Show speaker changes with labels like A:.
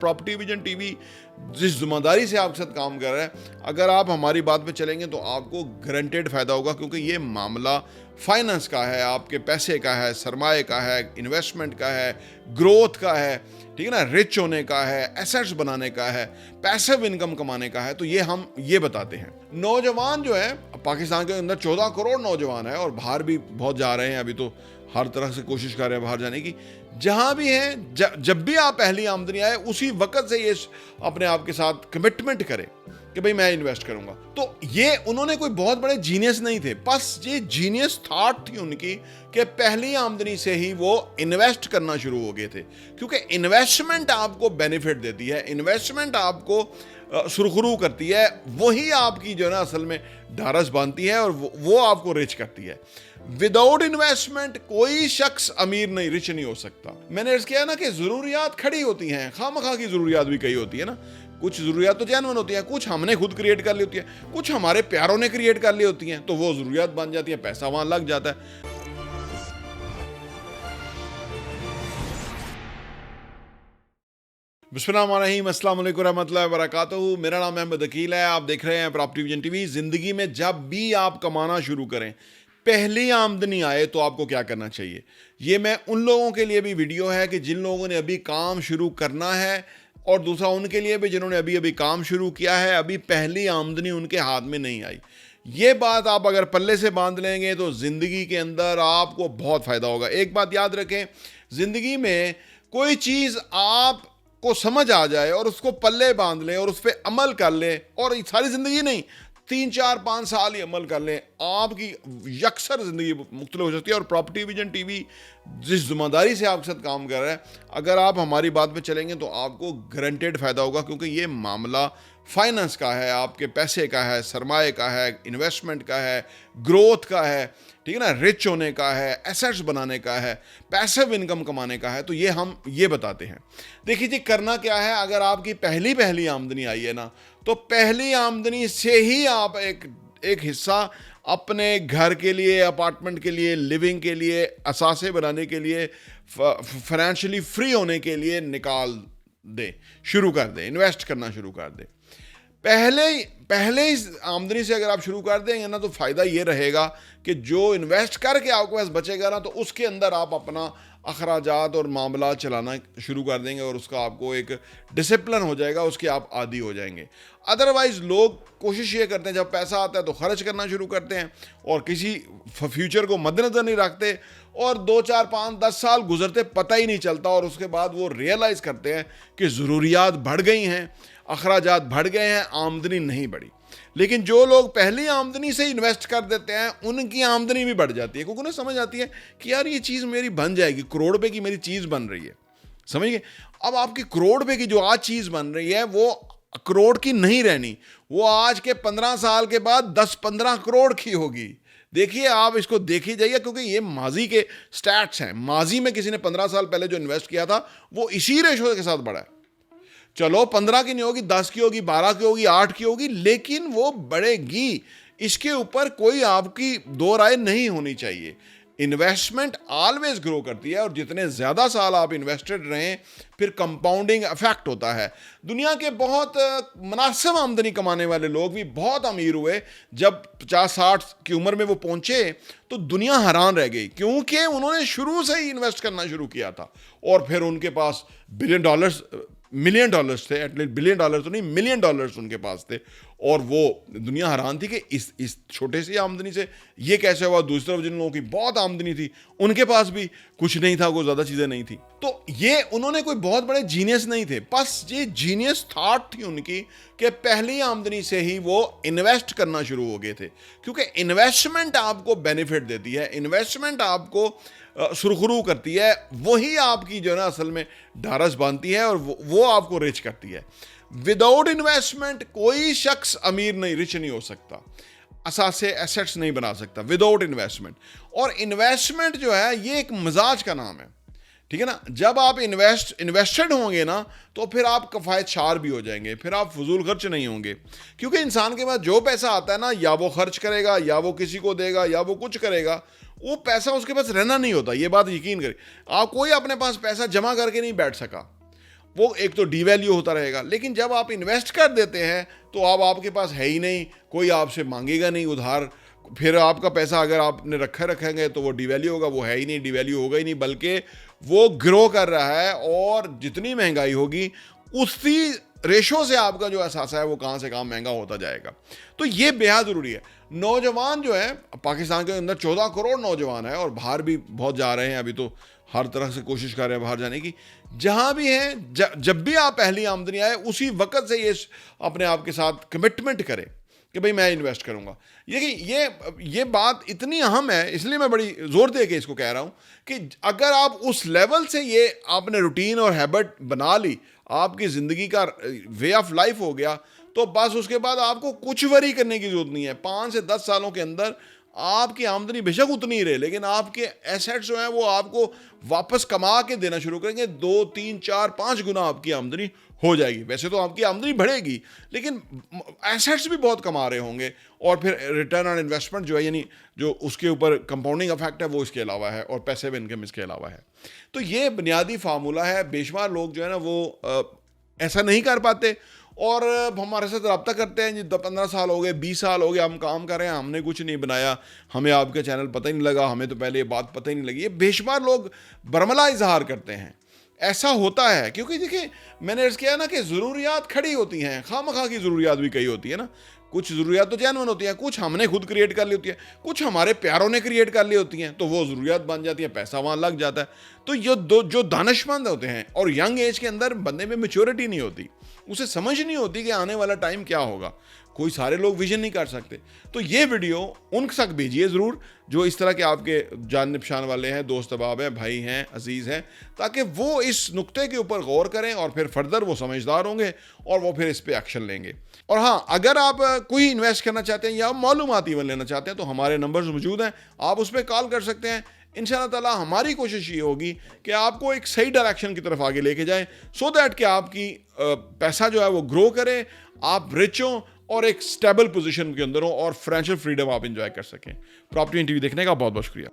A: Property vision TV जिस जिम्मेदारी से आपके साथ काम कर रहा है, अगर आप हमारी बात पे चलेंगे तो आपको गारंटेड फ़ायदा होगा, क्योंकि ये मामला फाइनेंस का है, आपके पैसे का है, सरमाए का है, इन्वेस्टमेंट का है, ग्रोथ का है, ठीक है ना, रिच होने का है, एसेट्स बनाने का है, पैसिव इनकम कमाने का है। तो ये हम ये बताते हैं। नौजवान जो है, पाकिस्तान के अंदर 14 करोड़ नौजवान है और बाहर भी बहुत जा रहे हैं। अभी तो हर तरह से कोशिश कर रहे हैं बाहर जाने की। जहां भी हैं, जब भी आप पहली आमदनी आए उसी वक्त से ये अपने आप के साथ कमिटमेंट करें कि भाई मैं इन्वेस्ट करूंगा। तो ये उन्होंने कोई बहुत बड़े जीनियस नहीं थे, बस ये जीनियस थॉट थी उनकी कि पहली आमदनी से ही वो इन्वेस्ट करना शुरू हो गए थे। क्योंकि इन्वेस्टमेंट आपको बेनिफिट देती है, इन्वेस्टमेंट आपको सुरखरू करती है, वही आपकी जो है ना असल में ढारस बांधती है और वो आपको रिच करती है। विदाउट इन्वेस्टमेंट कोई शख्स अमीर नहीं, रिच नहीं हो सकता। मैंने अर्ज किया ना कि जरूरियात खड़ी होती हैं, खामखा की जरूरियात भी कई होती है ना। कुछ जरूरियात तो जेन्युइन होती हैं, कुछ हमने खुद क्रिएट कर ली होती है, कुछ हमारे प्यारों ने क्रिएट कर ली होती हैं, तो वो जरूरियात बन जाती है, पैसा वहां लग जाता है। बिस्मिल्लाहिर्रहमानिर्रहीम, अस्सलाम वालेकुम रहमतुल्लाहि व बरकातहू। मेरा नाम अहमद अकील है, आप देख रहे हैं प्रॉपर्टी विजन टीवी। जिंदगी में जब भी आप कमाना शुरू करें, पहली आमदनी आए तो आपको क्या करना चाहिए, ये मैं उन लोगों के लिए भी वीडियो है कि जिन लोगों ने अभी काम शुरू करना है, और दूसरा उनके लिए भी जिन्होंने अभी अभी काम शुरू किया है, अभी पहली आमदनी उनके हाथ में नहीं आई। ये बात आप अगर पल्ले से बांध लेंगे तो ज़िंदगी के अंदर आपको बहुत फ़ायदा होगा। एक बात याद रखें, ज़िंदगी में कोई चीज़ आप को समझ आ जाए और उसको पल्ले बांध लें और उस पर अमल कर लें, और सारी ज़िंदगी नहीं, 3 4 5 साल ही अमल कर लें, आपकी यकसर ज़िंदगी मुख्तलिफ हो सकती है। और प्रॉपर्टी विजन टीवी जिस जिम्मेदारी से आपके साथ काम कर रहा है, अगर आप हमारी बात पे चलेंगे तो आपको गारंटेड फ़ायदा होगा, क्योंकि ये मामला फाइनेंस का है, आपके पैसे का है, सरमाए का है, इन्वेस्टमेंट का है, ग्रोथ का है, ठीक है ना, रिच होने का है, एसेट्स बनाने का है, पैसिव इनकम कमाने का है। तो ये हम ये बताते हैं। देखिए जी, करना क्या है, अगर आपकी पहली आमदनी आई है ना, तो पहली आमदनी से ही आप एक हिस्सा अपने घर के लिए, अपार्टमेंट के लिए, लिविंग के लिए, असासे बनाने के लिए, फाइनेंशियली फ्री होने के लिए निकाल दें, शुरू कर दें, इन्वेस्ट करना शुरू कर दें। पहले इस आमदनी से अगर आप शुरू कर देंगे ना, तो फ़ायदा ये रहेगा कि जो इन्वेस्ट करके आपके पास बचेगा ना, तो उसके अंदर आप अपना अखराजात और मामला चलाना शुरू कर देंगे और उसका आपको एक डिसिप्लिन हो जाएगा, उसके आप आदी हो जाएंगे। अदरवाइज़ लोग कोशिश ये करते हैं, जब पैसा आता है तो खर्च करना शुरू करते हैं और किसी फ्यूचर को मद्देनज़र नहीं रखते, और 2 4 5 10 साल गुजरते पता ही नहीं चलता, और उसके बाद वो रियलाइज़ करते हैं कि ज़रूरियात बढ़ गई हैं, अखराजात बढ़ गए हैं, आमदनी नहीं बढ़ी। लेकिन जो लोग पहली आमदनी से इन्वेस्ट कर देते हैं, उनकी आमदनी भी बढ़ जाती है, क्योंकि उन्हें समझ आती है कि यार ये चीज़ मेरी बन जाएगी, करोड़ रुपए की मेरी चीज़ बन रही है, समझिए। अब आपकी करोड़ रुपए की जो आज चीज़ बन रही है, वो करोड़ की नहीं रहनी, वो आज के 15 साल के बाद 10-15 करोड़ की होगी। देखिए, आप इसको देखी जाइए, क्योंकि ये माजी के स्टैट्स हैं। माजी में किसी ने 15 साल पहले जो इन्वेस्ट किया था, वो इसी रेशो के साथ बढ़ा है। चलो 15 की नहीं होगी, 10 की होगी, 12 की होगी, 8 की होगी, लेकिन वो बढ़ेगी। इसके ऊपर कोई आपकी दो राय नहीं होनी चाहिए। इन्वेस्टमेंट ऑलवेज ग्रो करती है, और जितने ज़्यादा साल आप इन्वेस्टेड रहें, फिर कंपाउंडिंग इफेक्ट होता है। दुनिया के बहुत मुनासिब आमदनी कमाने वाले लोग भी बहुत अमीर हुए, जब 50-60 की उम्र में वो पहुंचे तो दुनिया हैरान रह गई, क्योंकि उन्होंने शुरू से ही इन्वेस्ट करना शुरू किया था, और फिर उनके पास मिलियन डॉलर्स थे, एटलीस्ट बिलियन डॉलर तो नहीं, मिलियन डॉलर्स उनके पास थे, और वो दुनिया हैरान थी कि इस छोटे सी आमदनी से ये कैसे हुआ। दूसरी तरफ जिन लोगों की बहुत आमदनी थी, उनके पास भी कुछ नहीं था, कोई ज़्यादा चीज़ें नहीं थी। तो ये उन्होंने कोई बहुत बड़े जीनियस नहीं थे, बस ये जीनियस थॉट थी उनकी कि पहली आमदनी से ही वो इन्वेस्ट करना शुरू हो गए थे। क्योंकि इन्वेस्टमेंट आपको बेनिफिट देती है, इन्वेस्टमेंट आपको सुरखरू करती है, वही आपकी जो है ना असल में ढारस बांधती है और वो आपको रिच करती है। विदाउट इन्वेस्टमेंट कोई शख्स अमीर नहीं, रिच नहीं हो सकता, असासे एसेट्स नहीं बना सकता विदाउट इन्वेस्टमेंट। और इन्वेस्टमेंट जो है, ये एक मिजाज का नाम है, ठीक है ना। जब आप इन्वेस्टेड होंगे ना, तो फिर आप कफ़ायत शार भी हो जाएंगे, फिर आप फजूल खर्च नहीं होंगे। क्योंकि इंसान के पास जो पैसा आता है ना, या वो खर्च करेगा, या वो किसी को देगा, या वो कुछ करेगा, वो पैसा उसके पास रहना नहीं होता। ये बात यकीन करें, आप कोई अपने पास पैसा जमा करके नहीं बैठ सका। वो एक तो डीवैल्यू होता रहेगा। लेकिन जब आप इन्वेस्ट कर देते हैं तो अब आपके पास है ही नहीं, कोई आपसे मांगेगा नहीं उधार, फिर आपका पैसा अगर आपने रखेंगे तो वो डीवैल्यू होगा, वो है ही नहीं, डीवैल्यू होगा ही नहीं, बल्कि वो ग्रो कर रहा है। और जितनी महंगाई होगी उसी रेशो से आपका जो असासा है वो कहाँ से कहाँ महंगा होता जाएगा। तो ये बेहद ज़रूरी है। नौजवान जो है, पाकिस्तान के अंदर 14 करोड़ नौजवान है और बाहर भी बहुत जा रहे हैं, अभी तो हर तरह से कोशिश कर रहे हैं बाहर जाने की। जहाँ भी हैं, जब भी आप पहली आमदनी आए उसी वक्त से ये अपने आप के साथ कमिटमेंट करें कि भाई मैं इन्वेस्ट करूंगा। ये बात इतनी अहम है, इसलिए मैं बड़ी जोर दे के इसको कह रहा हूं कि अगर आप उस लेवल से ये आपने रूटीन और हैबिट बना ली, आपकी ज़िंदगी का वे ऑफ लाइफ हो गया, तो बस उसके बाद आपको कुछ वरी करने की जरूरत नहीं है। 5 से 10 सालों के अंदर आपकी आमदनी बेशक उतनी ही रहे, लेकिन आपके एसेट्स जो हैं वो आपको वापस कमा के देना शुरू करेंगे। 2, 3, 4, 5 गुना आपकी आमदनी हो जाएगी। वैसे तो आपकी आमदनी बढ़ेगी, लेकिन एसेट्स भी बहुत कमा रहे होंगे, और फिर रिटर्न ऑन इन्वेस्टमेंट जो है, यानी जो उसके ऊपर कंपाउंडिंग इफेक्ट है, वो इसके अलावा है, और पैसिव इनकम इसके अलावा है। तो ये बुनियादी फार्मूला है। बेशुमार लोग जो है ना वो ऐसा नहीं कर पाते, और हमारे साथ रब्ता करते हैं जी, 15 साल हो गए, 20 साल हो गए, हम काम कर रहे हैं, हमने कुछ नहीं बनाया, हमें आपके चैनल पता ही नहीं लगा, हमें तो पहले ये बात पता ही नहीं लगी। ये बेशुमार लोग बरमला इजहार करते हैं। ऐसा होता है क्योंकि देखिए, मैंने अर्ज़ किया ना कि ज़रूरियात खड़ी होती हैं, खामखा की ज़रूरियात भी कई होती है ना। कुछ ज़रूरियात तो जेन्युइन होती हैं, कुछ हमने खुद क्रिएट कर ली होती है, कुछ हमारे प्यारों ने क्रिएट कर ली होती हैं, तो वो ज़रूरियात बन जाती हैं, पैसा वहाँ लग जाता है। तो ये जो दानिशमंद होते हैं, और यंग एज के अंदर बंदे में मैच्योरिटी नहीं होती, उसे समझ नहीं होती कि आने वाला टाइम क्या होगा। कोई सारे लोग विजन नहीं कर सकते। तो ये वीडियो उन तक भेजिए ज़रूर जो इस तरह के आपके जान निशान वाले हैं, दोस्त अहबाब हैं, भाई हैं, अजीज़ हैं, ताकि वो इस नुक्ते के ऊपर गौर करें और फिर फर्दर वो समझदार होंगे और वो फिर इस पर एक्शन लेंगे। और हाँ, अगर आप कोई इन्वेस्ट करना चाहते हैं या मालूमात इवन लेना चाहते हैं तो हमारे नंबर्स मौजूद हैं, आप उस पर कॉल कर सकते हैं। इंशाअल्लाह ताला हमारी कोशिश ये होगी कि आपको एक सही डायरेक्शन की तरफ आगे लेके जाएं, सो दैट कि आपकी पैसा जो है वो ग्रो करे, आप रिच हों और एक स्टेबल पोजीशन के अंदर हो, और फाइनेंशियल फ्रीडम आप इंजॉय कर सकें। प्रॉपर्टी टीवी देखने का बहुत बहुत शुक्रिया।